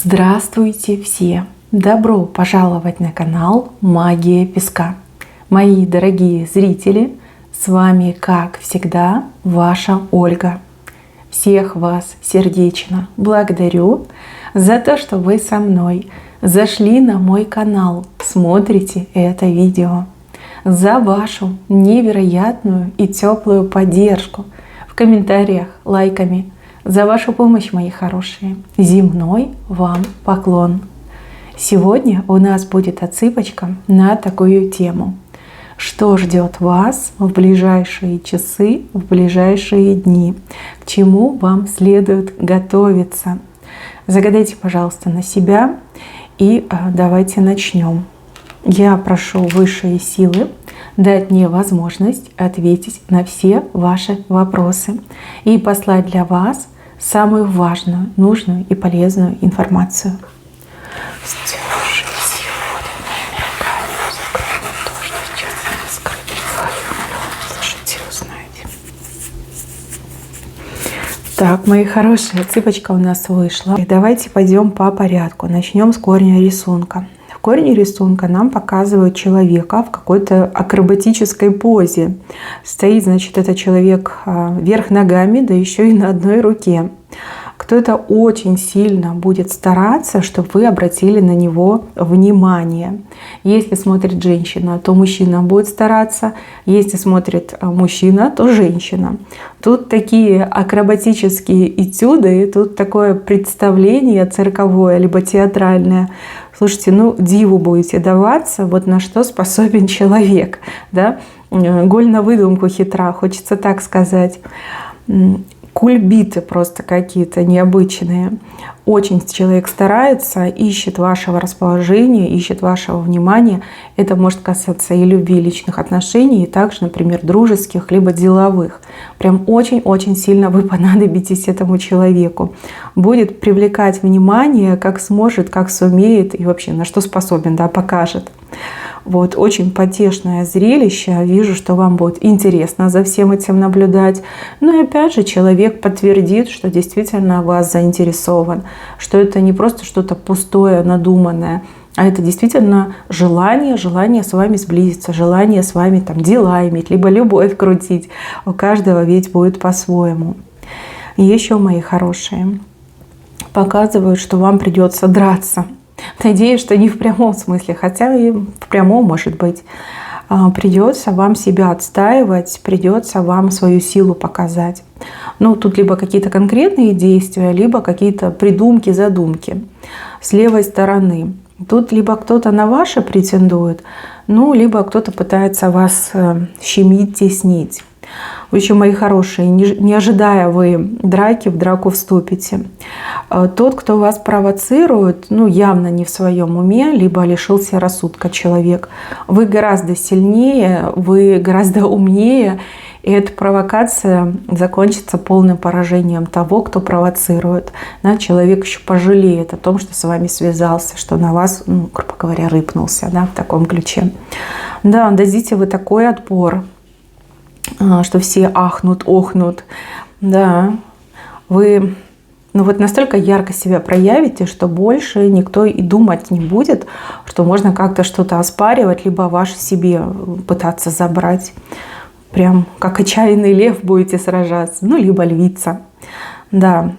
Здравствуйте все! Добро пожаловать на канал Магия Песка. Мои дорогие зрители, с вами, как всегда, ваша Ольга. Всех вас сердечно благодарю за то, что вы со мной зашли на мой канал, смотрите это видео, за вашу невероятную и теплую поддержку в комментариях, лайками, за вашу помощь, мои хорошие. Земной вам поклон. Сегодня у нас будет отсыпочка на такую тему. Что ждет вас в ближайшие часы, в ближайшие дни? К чему вам следует готовиться? Загадайте, пожалуйста, на себя и давайте начнем. Я прошу высшие силы дать мне возможность ответить на все ваши вопросы и послать для вас самую важную, нужную и полезную информацию. Так, мои хорошие, отсыпочка у нас вышла. И давайте пойдем по порядку. Начнем с корня рисунка. В корне рисунка нам показывают человека в какой-то акробатической позе. Стоит, значит, этот человек вверх ногами, да еще и на одной руке. Кто-то очень сильно будет стараться, чтобы вы обратили на него внимание. Если смотрит женщина, то мужчина будет стараться. Если смотрит мужчина, то женщина. Тут такие акробатические этюды, тут такое представление цирковое, либо театральное. Слушайте, диву будете даваться, вот на что способен человек. Да? Голь на выдумку хитра, хочется так сказать. Кульбиты просто какие-то необычные. Очень человек старается, ищет вашего расположения, ищет вашего внимания. Это может касаться и любви, и личных отношений, и также, например, дружеских, либо деловых. Прям очень-очень сильно вы понадобитесь этому человеку. Будет привлекать внимание, как сможет, как сумеет и вообще на что способен, да, покажет. Вот, очень потешное зрелище. Вижу, что вам будет интересно за всем этим наблюдать. Ну и опять же, человек подтвердит, что действительно вас заинтересован, что это не просто что-то пустое, надуманное, а это действительно желание с вами сблизиться, желание с вами там дела иметь, либо любовь крутить. У каждого ведь будет по-своему. И еще, мои хорошие, показывают, что вам придется драться. Надеюсь, что не в прямом смысле, хотя и в прямом, может быть. Придется вам себя отстаивать, придется вам свою силу показать. Тут либо какие-то конкретные действия, либо какие-то придумки, задумки. С левой стороны. Тут либо кто-то на ваше претендует, либо кто-то пытается вас щемить, теснить. В общем, мои хорошие, не ожидая вы драки, в драку вступите. Тот, кто вас провоцирует, явно не в своем уме, либо лишился рассудка человек. Вы гораздо сильнее, вы гораздо умнее, и эта провокация закончится полным поражением того, кто провоцирует. Человек еще пожалеет о том, что с вами связался, что на вас, грубо говоря, рыпнулся, в таком ключе. Да, дадите вы такой отпор, что все ахнут, охнут. Да, вы настолько ярко себя проявите, что больше никто и думать не будет, что можно как-то что-то оспаривать, либо ваше себе пытаться забрать. Прям как отчаянный лев будете сражаться, либо львица. Да,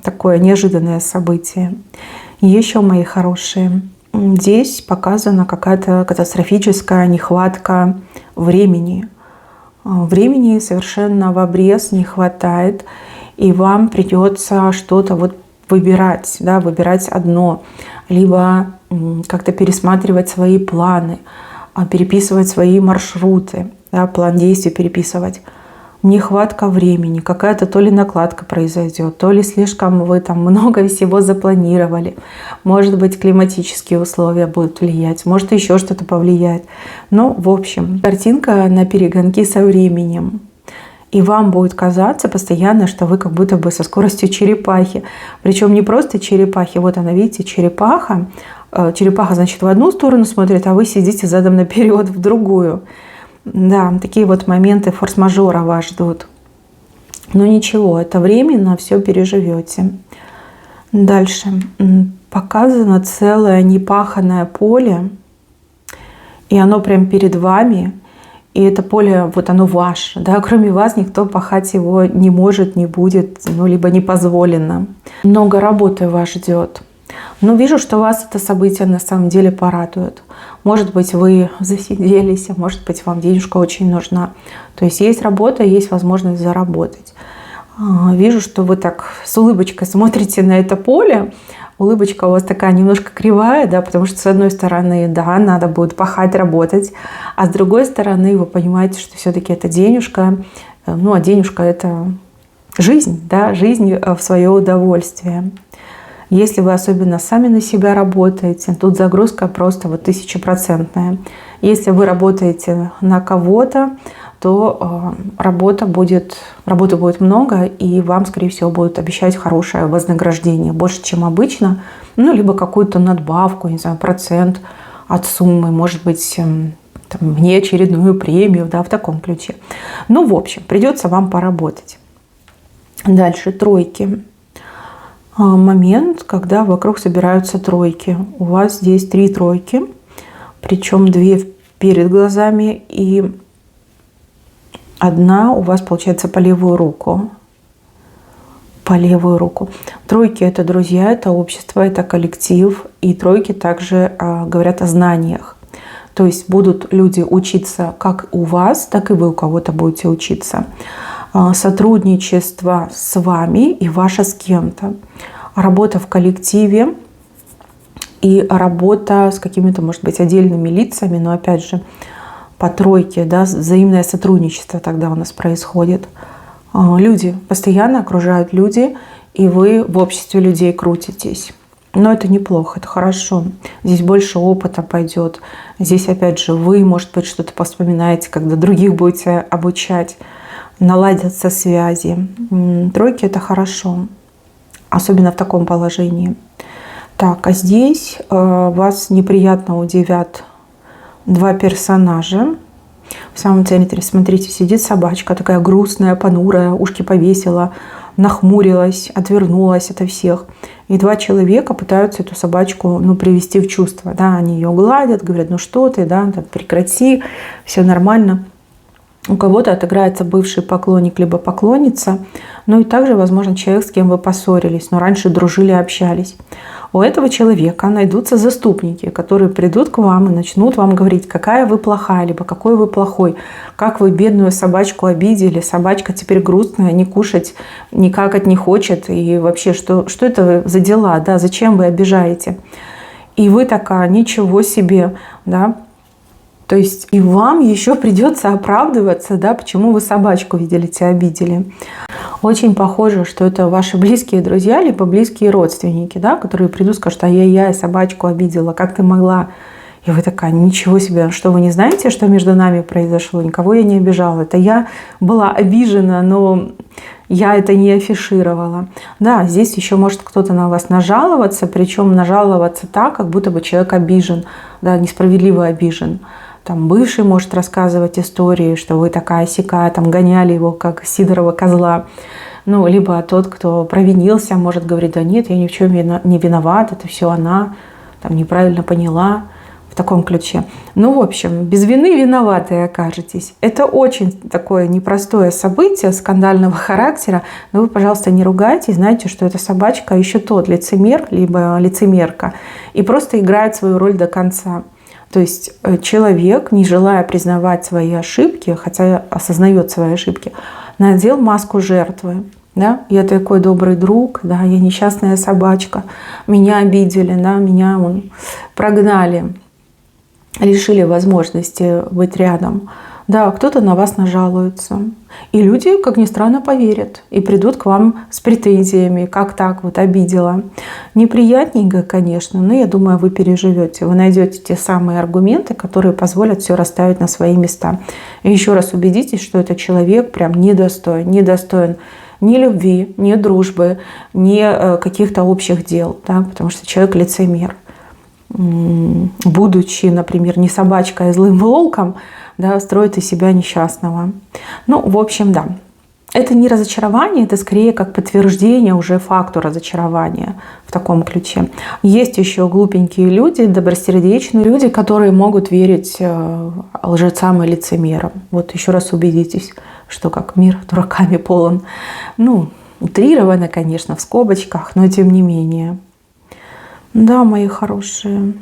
такое неожиданное событие. И еще, мои хорошие, здесь показана какая-то катастрофическая нехватка времени. Времени совершенно в обрез не хватает, и вам придется что-то выбирать, выбирать одно, либо как-то пересматривать свои планы, переписывать свои маршруты, план действий переписывать. Нехватка времени, какая-то то ли накладка произойдет, то ли слишком вы там много всего запланировали. Может быть, климатические условия будут влиять, может еще что-то повлияет. В общем, картинка на перегонки со временем. И вам будет казаться постоянно, что вы как будто бы со скоростью черепахи. Причем не просто черепахи. Вот она, видите, черепаха. Черепаха, значит, в одну сторону смотрит, а вы сидите задом наперед в другую. Да, такие моменты форс-мажора вас ждут. Но ничего, это временно, все переживете. Дальше показано целое непаханное поле, и оно прям перед вами, и это поле, вот оно ваше, да, кроме вас никто пахать его не может, не будет, ну, либо не позволено. Много работы вас ждет. Но вижу, что вас это событие на самом деле порадует. Может быть, вы засиделись, а может быть, вам денежка очень нужна. То есть есть работа, есть возможность заработать. Вижу, что вы так с улыбочкой смотрите на это поле. Улыбочка у вас такая немножко кривая, да, потому что с одной стороны, да, надо будет пахать, работать, а с другой стороны вы понимаете, что все-таки это денежка, ну, а денежка — это жизнь, да, жизнь в свое удовольствие. Если вы особенно сами на себя работаете, тут загрузка просто вот 1000%. Если вы работаете на кого-то, то работы будет много, и вам, скорее всего, будут обещать хорошее вознаграждение, больше, чем обычно, ну, либо какую-то надбавку, не знаю, процент от суммы, может быть, там, внеочередную премию, да, в таком ключе. Ну, в общем, придется вам поработать. Дальше тройки. Момент, когда вокруг собираются тройки. У вас здесь 3 тройки, причем 2 перед глазами и 1 у вас получается по левую руку. По левую руку. Тройки — это друзья, это общество, это коллектив. И тройки также говорят о знаниях. То есть будут люди учиться как у вас, так и вы у кого-то будете учиться. Сотрудничество с вами и ваше с кем-то. Работа в коллективе и работа с какими-то, может быть, отдельными лицами, но опять же по тройке, да, взаимное сотрудничество тогда у нас происходит. Люди постоянно окружают люди, и вы в обществе людей крутитесь. Но это неплохо, это хорошо. Здесь больше опыта пойдет. Здесь опять же вы, может быть, что-то вспоминаете, когда других будете обучать. Наладятся связи. Тройки — это хорошо. Особенно в таком положении. Так, а здесь вас неприятно удивят 2 персонажа. В самом центре, смотрите, сидит собачка такая грустная, понурая, ушки повесила, нахмурилась, отвернулась ото всех. И 2 человека пытаются эту собачку, ну, привести в чувство. Да, они ее гладят, говорят: ну что ты, да, прекрати, все нормально. У кого-то отыграется бывший поклонник либо поклонница. Ну и также, возможно, человек, с кем вы поссорились, но раньше дружили, общались. У этого человека найдутся заступники, которые придут к вам и начнут вам говорить, какая вы плохая, либо какой вы плохой, как вы бедную собачку обидели, собачка теперь грустная, не кушать никак не хочет, и вообще, что это за дела, да, зачем вы обижаете? И вы такая: ничего себе, да. То есть и вам еще придется оправдываться, да, почему вы собачку, видите, обидели. Очень похоже, что это ваши близкие друзья, либо близкие родственники, да, которые придут и скажут: ай-яй-яй, собачку обидела, как ты могла? И вы такая: ничего себе, что вы не знаете, что между нами произошло? Никого я не обижала. Это я была обижена, но я это не афишировала. Да, здесь еще может кто-то на вас нажаловаться, причем нажаловаться так, как будто бы человек обижен, да, несправедливо обижен. Там бывший может рассказывать истории, что вы такая-сякая, там гоняли его, как Сидорова козла. Ну, либо тот, кто провинился, может говорить: да нет, я ни в чем не виноват, это все она там неправильно поняла, в таком ключе. Ну, в общем, без вины виноватые окажетесь. Это очень такое непростое событие скандального характера, но вы, пожалуйста, не ругайтесь, знайте, что эта собачка еще тот лицемер, либо лицемерка, и просто играет свою роль до конца. То есть человек, не желая признавать свои ошибки, хотя осознает свои ошибки, надел маску жертвы. Да? Я такой добрый друг, да, я несчастная собачка, меня обидели, да, меня прогнали, лишили возможности быть рядом. Да, кто-то на вас нажалуется. И люди, как ни странно, поверят и придут к вам с претензиями, как так вот обидела. Неприятненько, конечно, но я думаю, вы переживете. Вы найдете те самые аргументы, которые позволят все расставить на свои места. И еще раз убедитесь, что этот человек прям недостоин ни любви, ни дружбы, ни каких-то общих дел, да, потому что человек лицемер. Будучи, например, не собачкой, а злым волком, да, строит из себя несчастного. Ну, в общем, да. это не разочарование, это скорее как подтверждение уже факту разочарования в таком ключе. Есть еще глупенькие люди, добросердечные люди, которые могут верить лжецам и лицемерам. Вот еще раз убедитесь, что как мир дураками полон. Ну, утрированно, конечно, в скобочках, но тем не менее. Да, мои хорошие.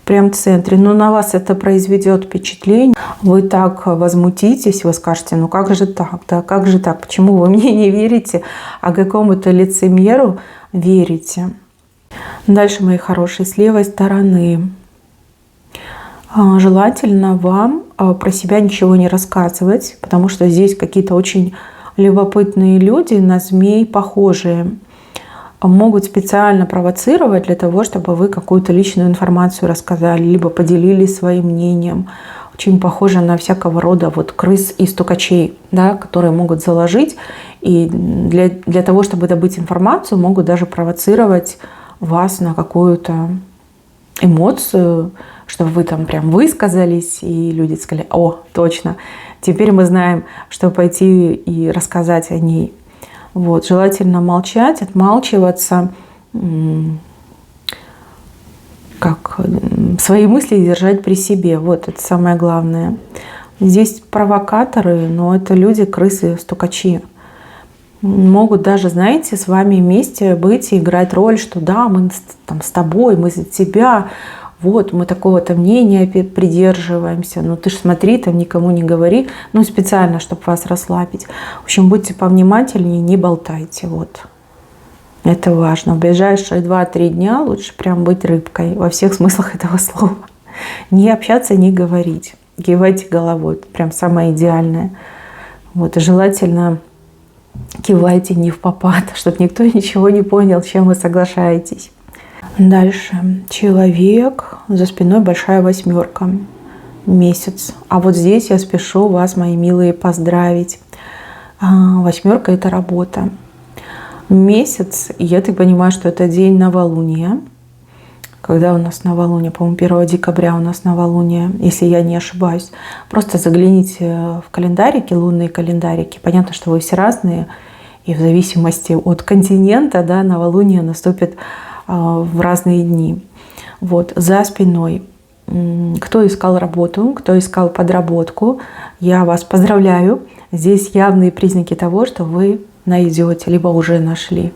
Прям в центре. Но на вас это произведет впечатление. Вы так возмутитесь, вы скажете, ну как же так? Да, как же так? Почему вы мне не верите, а какому-то лицемеру верите? Дальше, мои хорошие, с левой стороны. Желательно вам про себя ничего не рассказывать, потому что здесь какие-то очень любопытные люди, на змей похожие, могут специально провоцировать для того, чтобы вы какую-то личную информацию рассказали, либо поделились своим мнением. Очень похоже на всякого рода вот крыс и стукачей, да, которые могут заложить. И для того, чтобы добыть информацию, могут даже провоцировать вас на какую-то эмоцию, чтобы вы там прям высказались, и люди сказали: о, точно, теперь мы знаем, что пойти и рассказать о ней. Вот, желательно молчать, отмалчиваться, как свои мысли держать при себе. Вот это самое главное. Здесь провокаторы, но это люди, крысы, стукачи. Могут даже, знаете, с вами вместе быть и играть роль, что да, мы там с тобой, мы за тебя, вот, мы такого-то мнения придерживаемся, ну ты ж смотри, там никому не говори, ну специально, чтобы вас расслабить. В общем, будьте повнимательнее, не болтайте, вот. Это важно. В ближайшие 2-3 дня лучше прям быть рыбкой во всех смыслах этого слова. Не общаться, не говорить. Кивайте головой, это прям самое идеальное. Вот, и желательно кивайте не впопад, чтобы никто ничего не понял, с чем вы соглашаетесь. Дальше. Человек, за спиной большая 8. Месяц. А вот здесь я спешу вас, мои милые, поздравить. 8 – это работа. Месяц, я так понимаю, что это день новолуния. Когда у нас новолуние? По-моему, 1 декабря у нас новолуние, если я не ошибаюсь. Просто загляните в календарики, лунные календарики. Понятно, что вы все разные. И в зависимости от континента, да, новолуние наступит в разные дни. Вот, за спиной. Кто искал работу, кто искал подработку, я вас поздравляю. Здесь явные признаки того, что вы найдете, либо уже нашли.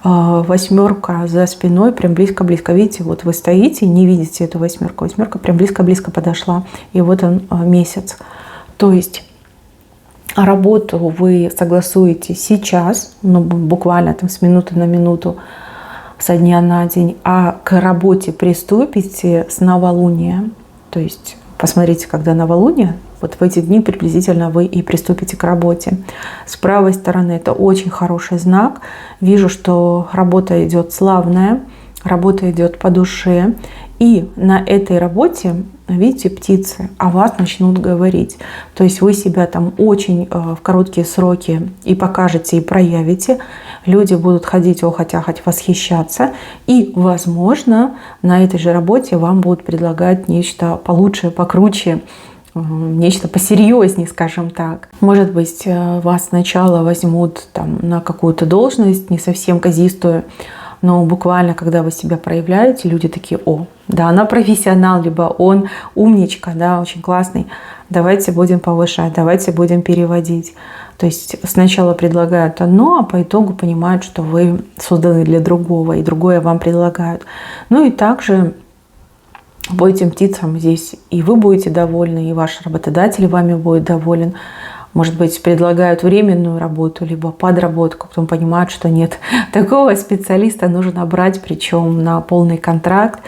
8 за спиной, прям близко-близко. Видите, вот вы стоите, не видите эту 8. 8 прям близко-близко подошла. И вот он месяц. То есть работу вы согласуете сейчас, ну, буквально там с минуты на минуту, со дня на день, а к работе приступите с новолуния. То есть посмотрите, когда новолуние, вот в эти дни приблизительно вы и приступите к работе. С правой стороны это очень хороший знак. Вижу, что работа идет славная, работа идет по душе. И на этой работе, видите, птицы о вас начнут говорить. То есть вы себя там очень в короткие сроки и покажете, и проявите. Люди будут ходить, охоть-ахоть, восхищаться. И, возможно, на этой же работе вам будут предлагать нечто получше, покруче, нечто посерьезнее, скажем так. Может быть, вас сначала возьмут там на какую-то должность, не совсем казистую, но буквально, когда вы себя проявляете, люди такие: о, да, она профессионал, либо он умничка, да, очень классный, давайте будем повышать, давайте будем переводить. То есть сначала предлагают одно, а по итогу понимают, что вы созданы для другого, и другое вам предлагают. Ну и также по этим птицам здесь и вы будете довольны, и ваш работодатель вами будет доволен. Может быть, предлагают временную работу, либо подработку, потом понимают, что нет, такого специалиста нужно брать, причем на полный контракт,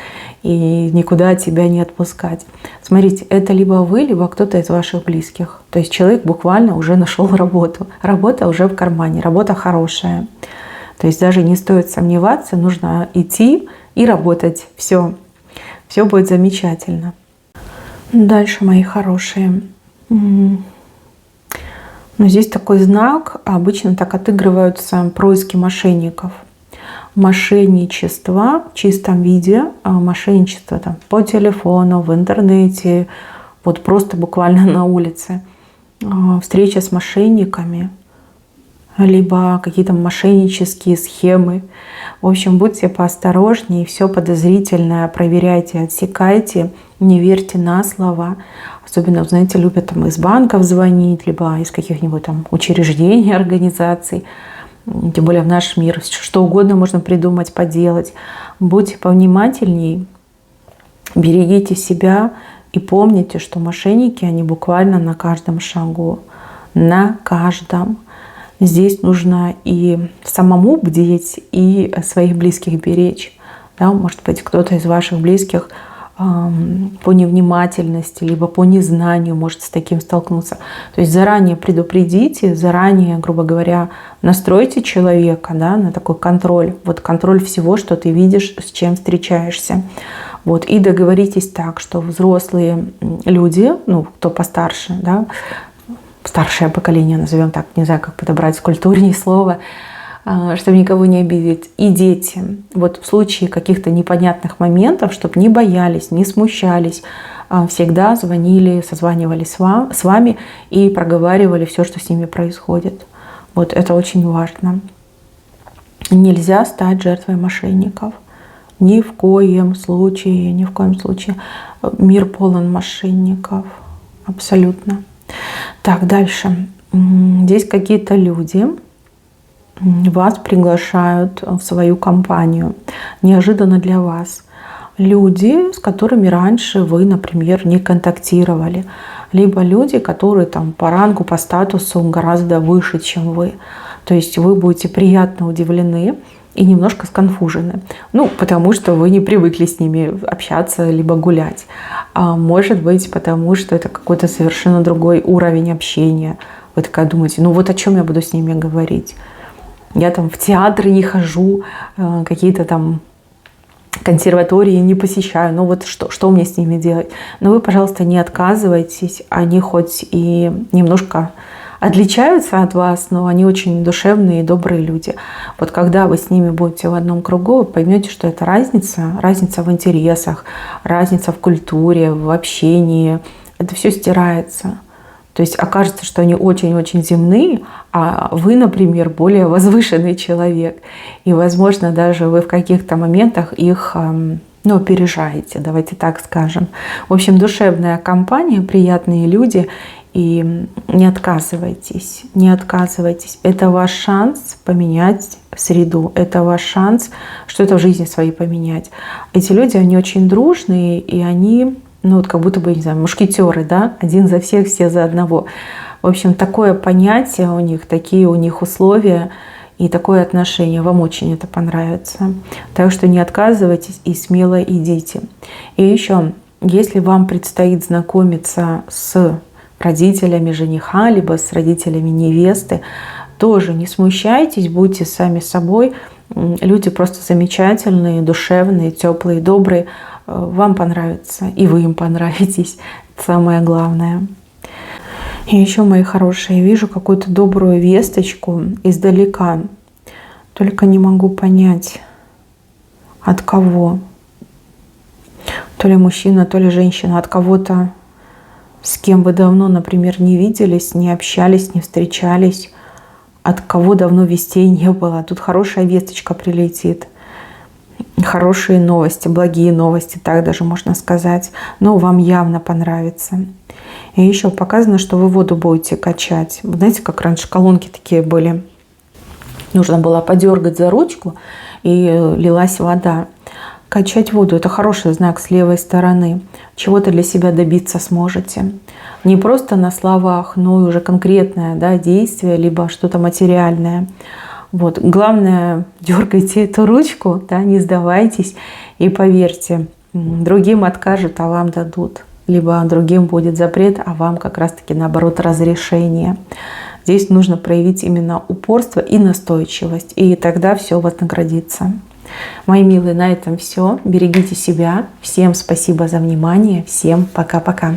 и никуда тебя не отпускать. Смотрите, это либо вы, либо кто-то из ваших близких. То есть человек буквально уже нашел работу. Работа уже в кармане, работа хорошая. То есть даже не стоит сомневаться, нужно идти и работать. Все будет замечательно. Дальше, мои хорошие. Но здесь такой знак, обычно так отыгрываются происки мошенников. Мошенничество в чистом виде, мошенничество там, по телефону, в интернете, вот просто буквально на улице. Встреча с мошенниками, либо какие-то мошеннические схемы. В общем, будьте поосторожнее, все подозрительное проверяйте, отсекайте, не верьте на слово. Особенно, знаете, любят там из банков звонить, либо из каких-нибудь там учреждений, организаций. Тем более в наш мир что угодно можно придумать, поделать. Будьте повнимательней, берегите себя и помните, что мошенники, они буквально на каждом шагу. На каждом. Здесь нужно и самому бдеть, и своих близких беречь. Да, может быть, кто-то из ваших близких по невнимательности, либо по незнанию может с таким столкнуться. То есть заранее предупредите, заранее, грубо говоря, настройте человека, да, на такой контроль. Вот контроль всего, что ты видишь, с чем встречаешься. Вот, и договоритесь так, что взрослые люди, ну, кто постарше, да, старшее поколение, назовем так, не знаю, как подобрать культурнее слово, чтобы никого не обидеть, и дети. Вот в случае каких-то непонятных моментов, чтобы не боялись, не смущались, всегда звонили, созванивались с вами и проговаривали все, что с ними происходит. Вот это очень важно. Нельзя стать жертвой мошенников. Ни в коем случае, ни в коем случае. Мир полон мошенников. Абсолютно. Так, дальше. Здесь какие-то люди вас приглашают в свою компанию. Неожиданно для вас. Люди, с которыми раньше вы, например, не контактировали. Либо люди, которые там по рангу, по статусу гораздо выше, чем вы. То есть вы будете приятно удивлены и немножко сконфужены. Ну, потому что вы не привыкли с ними общаться, либо гулять. А может быть, потому что это какой-то совершенно другой уровень общения. Вы такая думаете, ну вот о чем я буду с ними говорить? Я там в театры не хожу, какие-то там консерватории не посещаю. Ну вот что мне с ними делать? Но вы, пожалуйста, не отказывайтесь. Они хоть и немножко отличаются от вас, но они очень душевные и добрые люди. Вот когда вы с ними будете в одном кругу, вы поймете, что это разница в интересах, разница в культуре, в общении. Это все стирается. То есть окажется, что они очень-очень земные, а вы, например, более возвышенный человек. И, возможно, даже вы в каких-то моментах их опережаете, давайте так скажем. В общем, душевная компания, приятные люди. И не отказывайтесь, не отказывайтесь. Это ваш шанс поменять среду. Это ваш шанс что-то в жизни своей поменять. Эти люди, они очень дружные, и они, ну вот как будто бы, не знаю, мушкетеры, да? Один за всех, все за одного. В общем, такое понятие у них, такие у них условия и такое отношение. Вам очень это понравится. Так что не отказывайтесь и смело идите. И еще, если вам предстоит знакомиться с родителями жениха, либо с родителями невесты, тоже не смущайтесь, будьте сами собой. Люди просто замечательные, душевные, теплые, добрые. Вам понравится, и вы им понравитесь. Это самое главное. И еще, мои хорошие, вижу какую-то добрую весточку издалека. Только не могу понять, от кого. То ли мужчина, то ли женщина, от кого-то, с кем вы давно, например, не виделись, не общались, не встречались, от кого давно вестей не было. Тут хорошая весточка прилетит. Хорошие новости, благие новости, так даже можно сказать. Но вам явно понравится. И еще показано, что вы воду будете качать. Вы знаете, как раньше колонки такие были. Нужно было подергать за ручку, и лилась вода. Качать воду – это хороший знак с левой стороны. Чего-то для себя добиться сможете. Не просто на словах, но и уже конкретное, да, действие, либо что-то материальное. Вот. Главное, дергайте эту ручку, да, не сдавайтесь. И поверьте, другим откажут, а вам дадут. Либо другим будет запрет, а вам как раз-таки наоборот разрешение. Здесь нужно проявить именно упорство и настойчивость. И тогда все вознаградится. Мои милые, на этом все. Берегите себя. Всем спасибо за внимание. Всем пока-пока.